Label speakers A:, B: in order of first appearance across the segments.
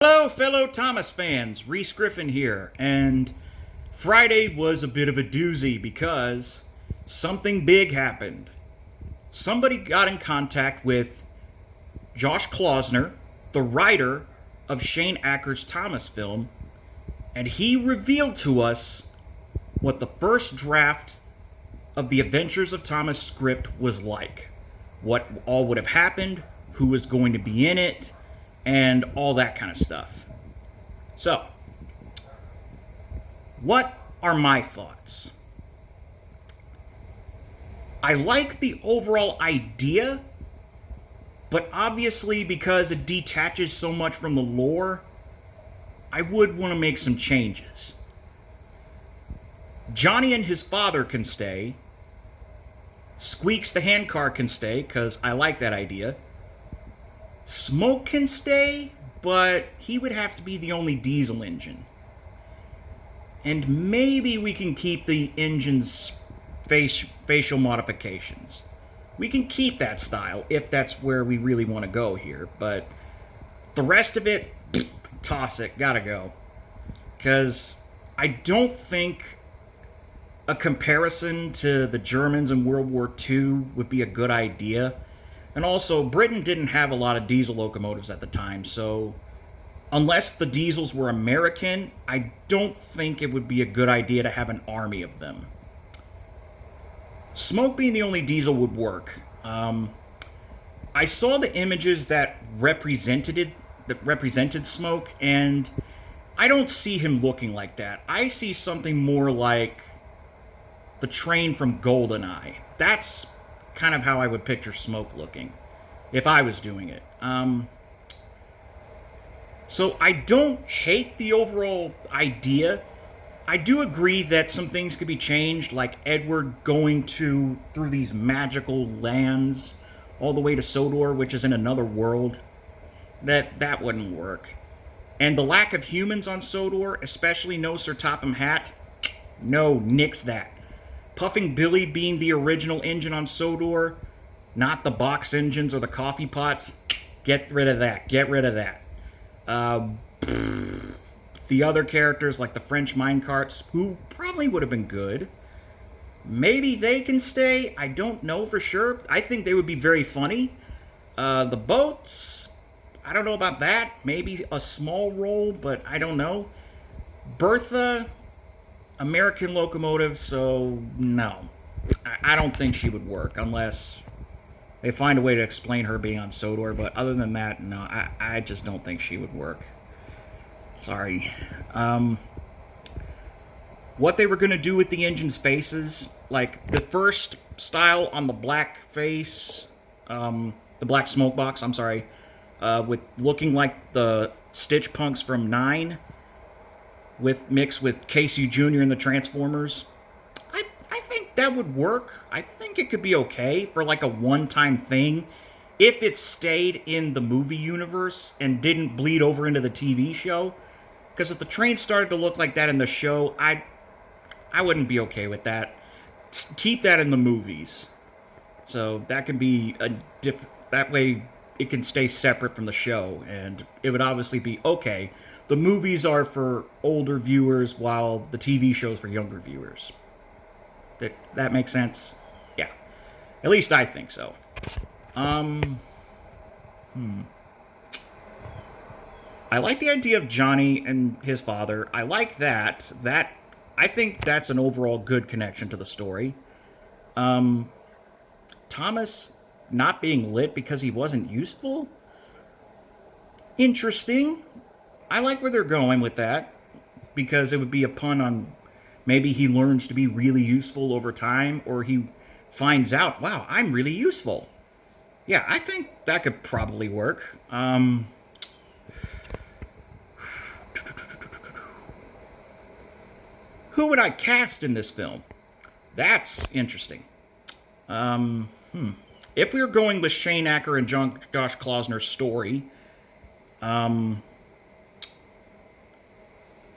A: Hello, fellow Thomas fans. Reese Griffin here, and Friday was a bit of a doozy because something big happened. Somebody got in contact with Josh Klausner, the writer of Shane Acker's Thomas film, and he revealed to us what the first draft of the Adventures of Thomas script was like. What all would have happened, who was going to be in it, and all that kind of stuff. So, what are my thoughts? I like the overall idea, but obviously because it detaches so much from the lore, I would want to make some changes. Johnny and his father can stay. Squeaks the handcar can stay, because I like that idea. Smoke can stay, but he would have to be the only diesel engine. And maybe we can keep the engine's facial modifications. We can keep that style if that's where we really want to go here, but the rest of it, toss it, gotta go. Because I don't think a comparison to the Germans in World War II would be a good idea. And also, Britain didn't have a lot of diesel locomotives at the time, so unless the diesels were American, I don't think it would be a good idea to have an army of them. Smoke being the only diesel would work. I saw the images that represented Smoke, and I don't see him looking like that. I see something more like the train from GoldenEye. That's kind of how I would picture Smoke looking if I was doing it. So I don't hate the overall idea. I do agree that some things could be changed, like Edward going through these magical lands all the way to Sodor, which is in another world. That wouldn't work. And the lack of humans on Sodor, especially no Sir Topham Hatt, no, nix that. Puffing Billy being the original engine on Sodor, not the box engines or the coffee pots, get rid of that. Get rid of that. The other characters, like the French minecarts, who probably would have been good. Maybe they can stay. I don't know for sure. I think they would be very funny. The boats, I don't know about that. Maybe a small role, but I don't know. Bertha, American locomotive, so no. I don't think she would work unless they find a way to explain her being on Sodor, but other than that, no, I just don't think she would work. Sorry. What they were going to do with the engine's faces, like the first style on the black face, the black smoke box, I'm sorry, with looking like the Stitch Punks from 9, mixed with Casey Jr. and the Transformers. I think that would work. I think it could be okay for like a one-time thing if it stayed in the movie universe and didn't bleed over into the TV show. Because if the train started to look like that in the show, I wouldn't be okay with that. Keep that in the movies. So that can be that way it can stay separate from the show, and it would obviously be okay. The movies are for older viewers, while the TV show's for younger viewers. That makes sense? Yeah. At least I think so. I like the idea of Johnny and his father. I like that. I think that's an overall good connection to the story. Thomas not being lit because he wasn't useful? Interesting. I like where they're going with that, because it would be a pun on maybe he learns to be really useful over time, or he finds out, wow, I'm really useful. Yeah, I think that could probably work. Who would I cast in this film? That's interesting. If we were going with Shane Acker and Josh Klausner's story,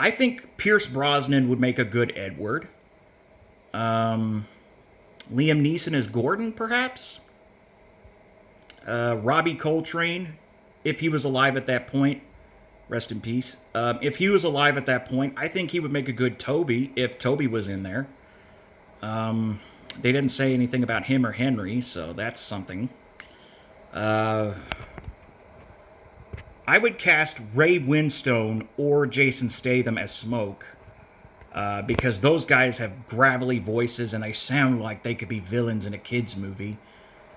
A: I think Pierce Brosnan would make a good Edward. Liam Neeson as Gordon, perhaps. Robbie Coltrane, if he was alive at that point, Rest in peace. If he was alive at that point, I think he would make a good Toby if Toby was in there. They didn't say anything about him or Henry, so that's something. I would cast Ray Winstone or Jason Statham as Smoke, because those guys have gravelly voices and they sound like they could be villains in a kid's movie.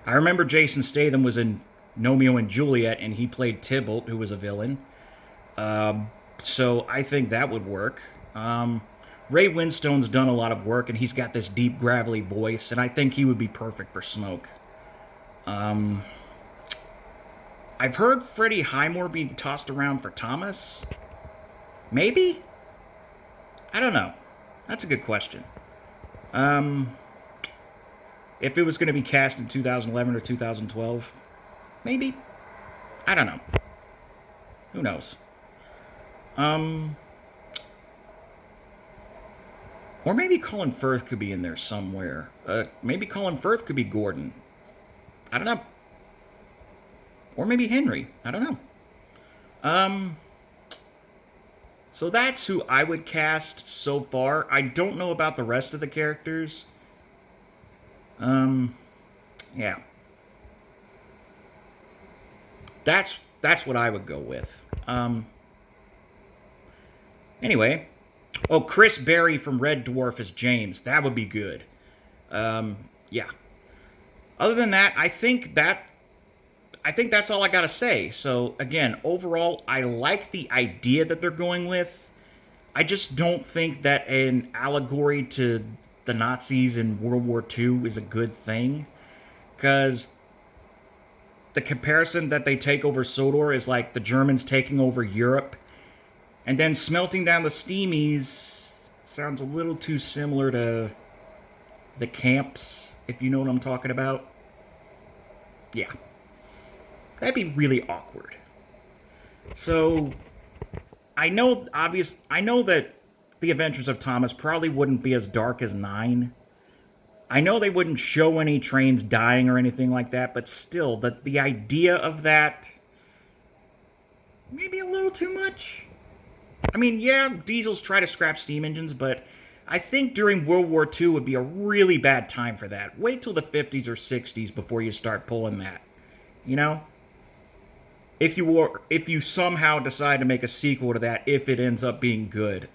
A: I remember Jason Statham was in Romeo and Juliet, and he played Tybalt, who was a villain. So I think that would work. Ray Winstone's done a lot of work, and he's got this deep, gravelly voice, and I think he would be perfect for Smoke. I've heard Freddie Highmore being tossed around for Thomas. Maybe? I don't know. That's a good question. If it was going to be cast in 2011 or 2012, maybe? I don't know. Who knows? Or maybe Colin Firth could be in there somewhere. Maybe Colin Firth could be Gordon. I don't know. Or maybe Henry. I don't know. So that's who I would cast so far. I don't know about the rest of the characters. Yeah. That's what I would go with. Anyway. Oh, Chris Berry from Red Dwarf as James. That would be good. Yeah. Other than that, I think that's all I gotta say. So, again, overall, I like the idea that they're going with. I just don't think that an allegory to the Nazis in World War II is a good thing. Because the comparison that they take over Sodor is like the Germans taking over Europe. And then smelting down the Steamies sounds a little too similar to the camps, if you know what I'm talking about. Yeah. That'd be really awkward. So, I know that The Adventures of Thomas probably wouldn't be as dark as 9. I know they wouldn't show any trains dying or anything like that, but still, the idea of that, maybe a little too much. I mean, yeah, diesels try to scrap steam engines, but I think during World War II would be a really bad time for that. Wait till the 50s or 60s before you start pulling that. You know? If you somehow decide to make a sequel to that, if it ends up being good,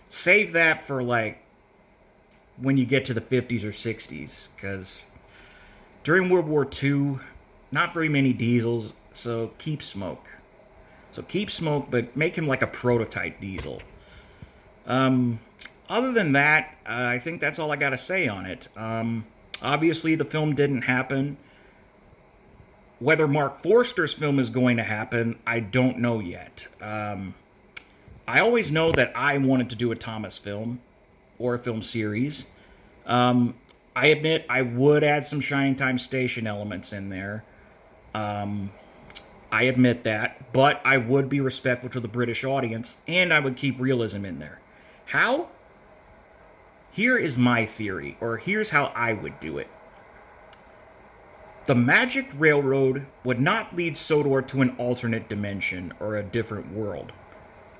A: save that for, like, when you get to the 50s or 60s, because during World War II, not very many diesels, so keep Smoke. So keep Smoke, but make him like a prototype diesel. Other than that, I think that's all I gotta say on it. Obviously, the film didn't happen. Whether Mark Forster's film is going to happen, I don't know yet. I always know that I wanted to do a Thomas film, or a film series. I admit I would add some Shining Time Station elements in there. I admit that, but I would be respectful to the British audience, and I would keep realism in there. How? Here is my theory, or here's how I would do it. The Magic Railroad would not lead Sodor to an alternate dimension or a different world.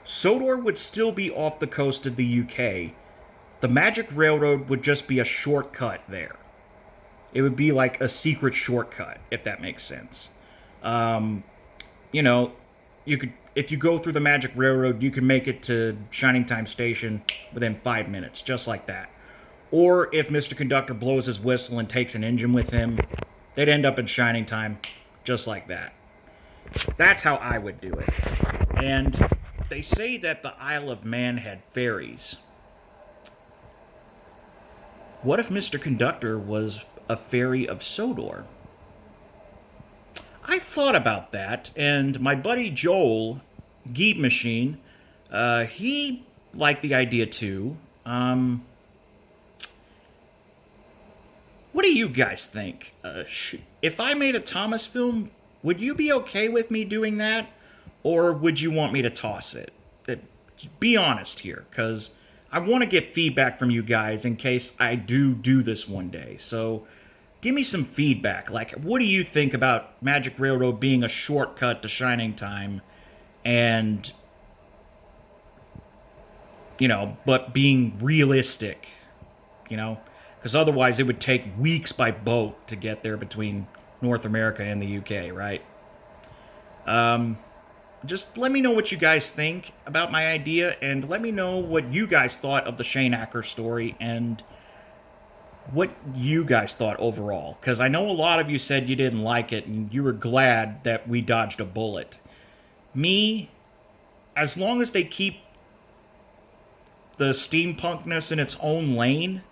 A: Sodor would still be off the coast of the UK. The Magic Railroad would just be a shortcut there. It would be like a secret shortcut, if that makes sense. You know, if you go through the Magic Railroad, you can make it to Shining Time Station within 5 minutes, just like that. Or if Mr. Conductor blows his whistle and takes an engine with him, they'd end up in Shining Time, just like that. That's how I would do it. And they say that the Isle of Man had fairies. What if Mr. Conductor was a fairy of Sodor? I thought about that, and my buddy Joel, Geeb Machine, he liked the idea too. What do you guys think? If I made a Thomas film, would you be okay with me doing that? Or would you want me to toss it? Be honest here, because I want to get feedback from you guys in case I do this one day. So give me some feedback. Like, what do you think about Magic Railroad being a shortcut to Shining Time? and, but being realistic, because otherwise it would take weeks by boat to get there between North America and the UK, right? Just let me know what you guys think about my idea, and let me know what you guys thought of the Shane Acker story and what you guys thought overall. Because I know a lot of you said you didn't like it and you were glad that we dodged a bullet. Me, as long as they keep the steampunkness in its own lane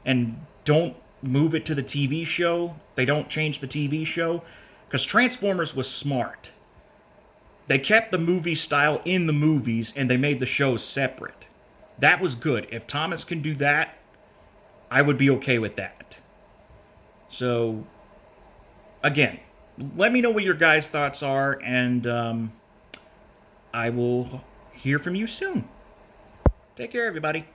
A: and don't move it to the TV show, they don't change the TV show, because Transformers was smart. They kept the movie style in the movies and they made the shows separate. That was good. If Thomas can do that, I would be okay with that. So, again, let me know what your guys' thoughts are, and I will hear from you soon. Take care, everybody.